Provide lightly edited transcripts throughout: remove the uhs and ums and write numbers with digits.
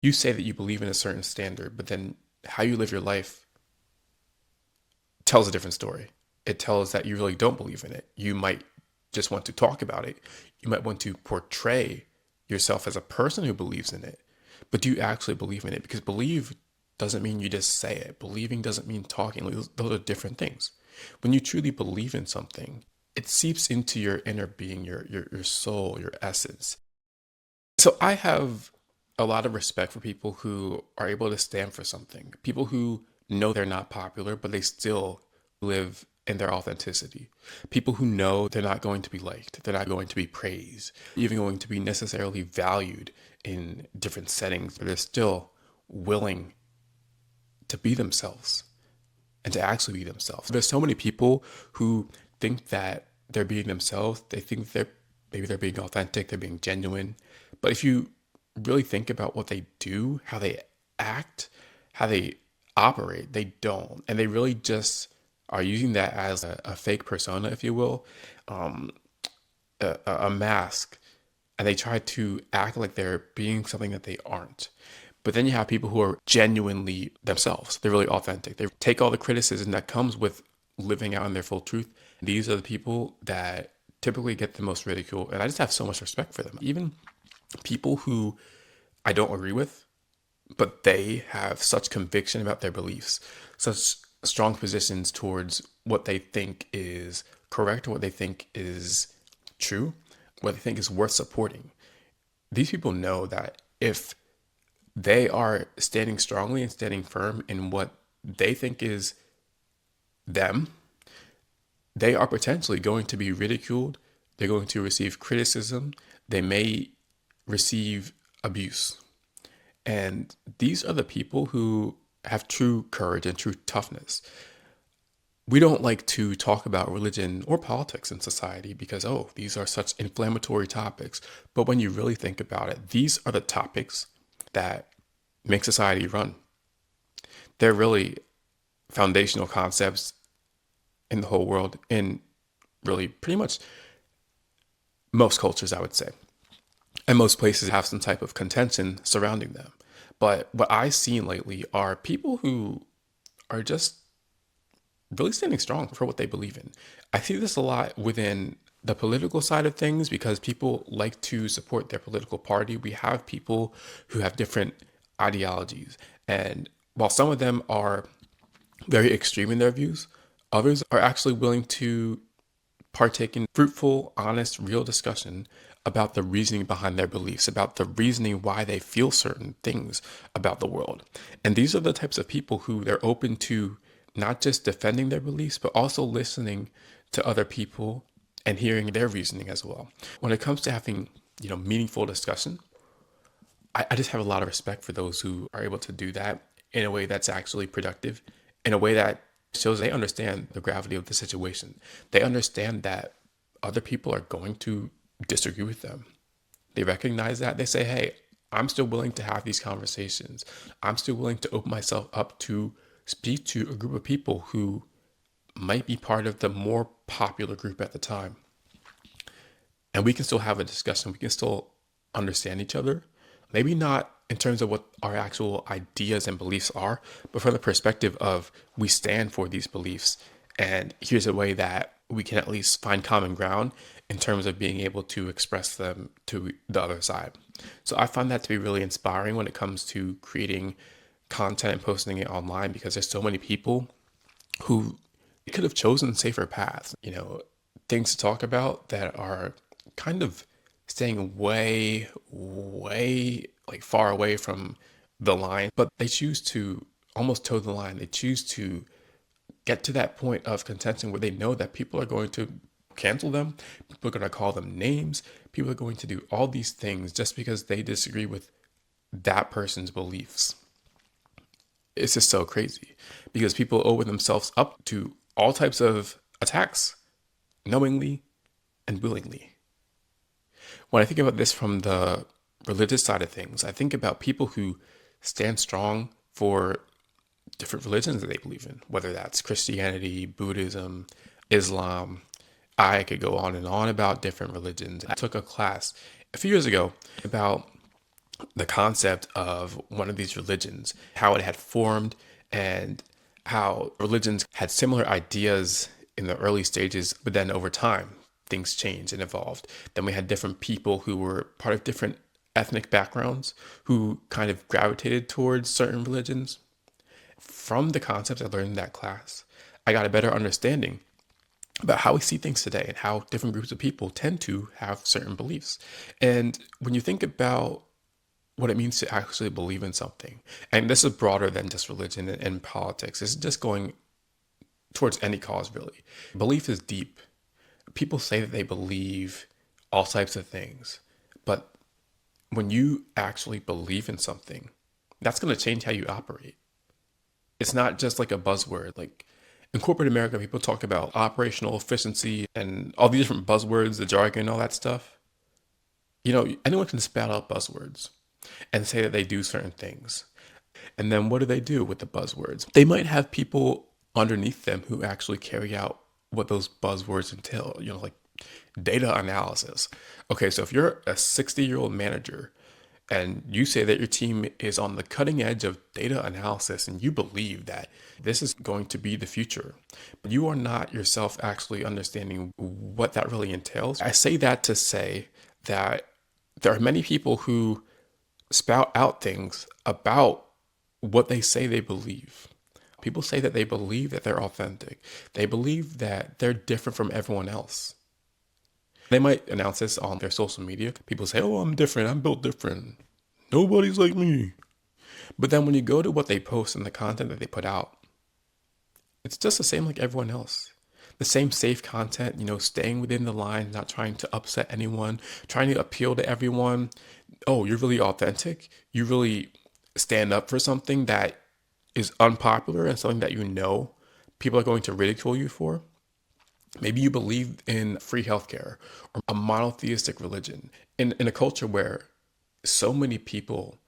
You say that you believe in a certain standard, but then how you live your life tells a different story. It tells that you really don't believe in it. You might just want to talk about it. You might want to portray yourself as a person who believes in it. But do you actually believe in it? Because believe doesn't mean you just say it. Believing doesn't mean talking. Those are different things. When you truly believe in something, it seeps into your inner being, your soul, your essence. So I have a lot of respect for people who are able to stand for something. People who know they're not popular, but they still live in their authenticity. People who know they're not going to be liked, they're not going to be praised, even going to be necessarily valued in different settings, but they're still willing to be themselves and to actually be themselves. There's so many people who think that they're being themselves. They think maybe they're being authentic, they're being genuine. But if you really think about what they do, how they act, how they operate, they don't. And they really just are using that as a fake persona, if you will, um, a mask, and they try to act like they're being something that they aren't. But then you have people who are genuinely themselves. They're really authentic. They take all the criticism that comes with living out in their full truth. These are the people that typically get the most ridicule. And I just have so much respect for them. Even people who I don't agree with, but they have such conviction about their beliefs, such strong positions towards what they think is correct, or what they think is true, what they think is worth supporting. These people know that if they are standing strongly and standing firm in what they think is them, they are potentially going to be ridiculed. They're going to receive criticism. They may receive abuse. And these are the people who have true courage and true toughness. We don't like to talk about religion or politics in society because, oh, these are such inflammatory topics. But when you really think about it, these are the topics that make society run. They're really foundational concepts in the whole world, in really pretty much most cultures, I would say. And most places have some type of contention surrounding them. But what I've seen lately are people who are just really standing strong for what they believe in. I see this a lot within the political side of things because people like to support their political party. We have people who have different ideologies. And while some of them are very extreme in their views, others are actually willing to partake in fruitful, honest, real discussion about the reasoning behind their beliefs, about the reasoning why they feel certain things about the world. And these are the types of people who they're open to not just defending their beliefs, but also listening to other people and hearing their reasoning as well. When it comes to having, meaningful discussion, I just have a lot of respect for those who are able to do that in a way that's actually productive, in a way that shows they understand the gravity of the situation. They understand that other people are going to disagree with them. They recognize that. They say, hey, I'm still willing to have these conversations. I'm still willing to open myself up to speak to a group of people who might be part of the more popular group at the time. And we can still have a discussion. We can still understand each other. Maybe not in terms of what our actual ideas and beliefs are, but from the perspective of we stand for these beliefs. And here's a way that we can at least find common ground in terms of being able to express them to the other side. So I find that to be really inspiring when it comes to creating content and posting it online because there's so many people who could have chosen safer paths, things to talk about that are kind of staying way, way like far away from the line, but they choose to almost toe the line. They choose to get to that point of contention where they know that people are going to cancel them, people are going to call them names, people are going to do all these things just because they disagree with that person's beliefs. It's just so crazy because people open themselves up to all types of attacks knowingly and willingly. When I think about this from the religious side of things, I think about people who stand strong for different religions that they believe in, whether that's Christianity, Buddhism, Islam. I could go on and on about different religions. I took a class a few years ago about the concept of one of these religions, how it had formed, and how religions had similar ideas in the early stages, but then over time, things changed and evolved. Then we had different people who were part of different ethnic backgrounds who kind of gravitated towards certain religions. From the concepts I learned in that class, I got a better understanding about how we see things today and how different groups of people tend to have certain beliefs. And when you think about what it means to actually believe in something, and this is broader than just religion and politics, it's just going towards any cause, really. Belief is deep. People say that they believe all types of things, but when you actually believe in something, that's going to change how you operate. It's not just like a buzzword. Like in corporate America, people talk about operational efficiency and all these different buzzwords, the jargon, all that stuff. You know, anyone can spout out buzzwords and say that they do certain things. And then what do they do with the buzzwords? They might have people underneath them who actually carry out what those buzzwords entail, you know, like data analysis. Okay, so if you're a 60-year-old manager and you say that your team is on the cutting edge of data analysis and you believe that this is going to be the future, but you are not yourself actually understanding what that really entails. I say that to say that there are many people who spout out things about what they say they believe. People say that they believe that they're authentic. They believe that they're different from everyone else. They might announce this on their social media. People say, oh, I'm different. I'm built different. Nobody's like me. But then when you go to what they post and the content that they put out, it's just the same like everyone else. The same safe content, you know, staying within the line, not trying to upset anyone, trying to appeal to everyone. Oh, you're really authentic. You really stand up for something that is unpopular and something that you know people are going to ridicule you for. Maybe you believe in free healthcare or a monotheistic religion in a culture where so many people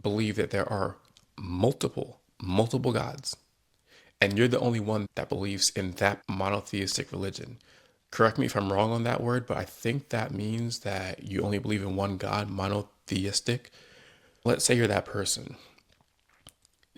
believe that there are multiple gods, and you're the only one that believes in that monotheistic religion. Correct me if I'm wrong on that word, but I think that means that you only believe in one God, monotheistic. Let's say you're that person,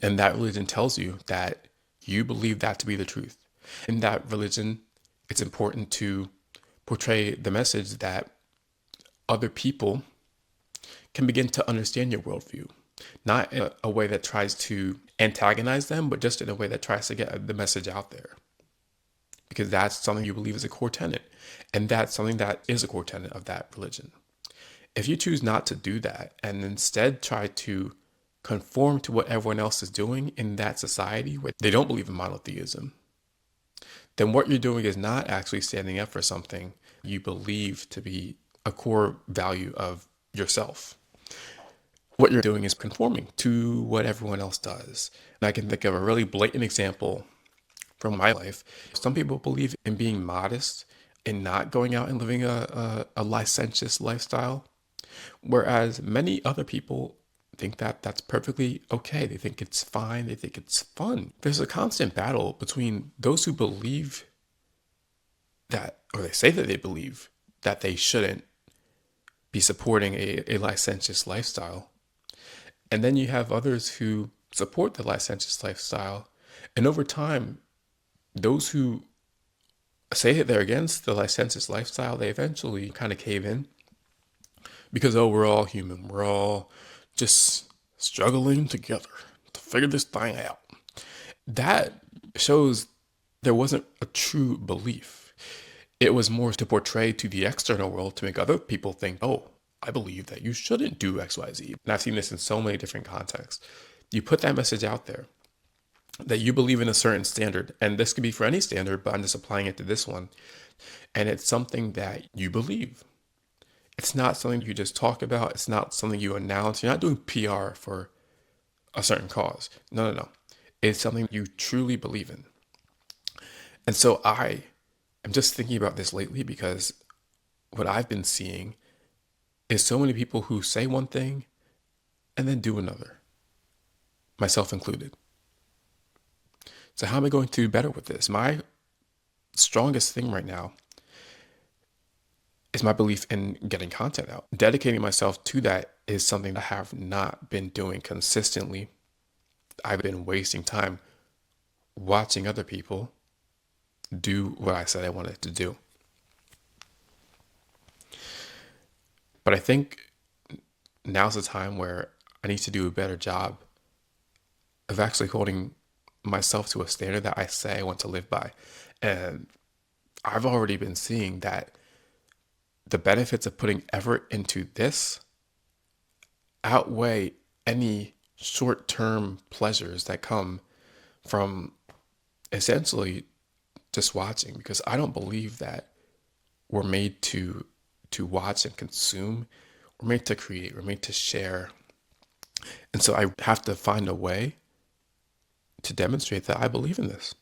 and that religion tells you that you believe that to be the truth. In that religion, it's important to portray the message that other people can begin to understand your worldview, not in a way that tries to antagonize them, but just in a way that tries to get the message out there. Because that's something you believe is a core tenet, and that's something that is a core tenet of that religion. If you choose not to do that and instead try to conform to what everyone else is doing in that society where they don't believe in monotheism, then what you're doing is not actually standing up for something you believe to be a core value of yourself. What you're doing is conforming to what everyone else does. And I can think of a really blatant example from my life. Some people believe in being modest and not going out and living a licentious lifestyle, whereas many other people think that that's perfectly okay. They think it's fine. They think it's fun. There's a constant battle between those who believe that, or they say that they believe that they shouldn't be supporting a licentious lifestyle. And then you have others who support the licentious lifestyle. And over time, those who say that they're against the licentious lifestyle, they eventually kind of cave in because, oh, we're all human. We're all just struggling together to figure this thing out. That shows there wasn't a true belief. It was more to portray to the external world to make other people think, oh, I believe that you shouldn't do X, Y, Z. And I've seen this in so many different contexts. You put that message out there that you believe in a certain standard, and this could be for any standard, but I'm just applying it to this one. And it's something that you believe. It's not something you just talk about. It's not something you announce. You're not doing PR for a certain cause. No. It's something you truly believe in. And so I am just thinking about this lately because what I've been seeing is so many people who say one thing and then do another, myself included. So how am I going to do better with this? My strongest thing right now is my belief in getting content out, dedicating myself to that is something I have not been doing consistently. I've been wasting time watching other people do what I said I wanted to do. But I think now's the time where I need to do a better job of actually holding myself to a standard that I say I want to live by. And I've already been seeing that the benefits of putting effort into this outweigh any short term pleasures that come from essentially just watching, because I don't believe that we're made to watch and consume. We're made to create, we're made to share. And so I have to find a way to demonstrate that I believe in this.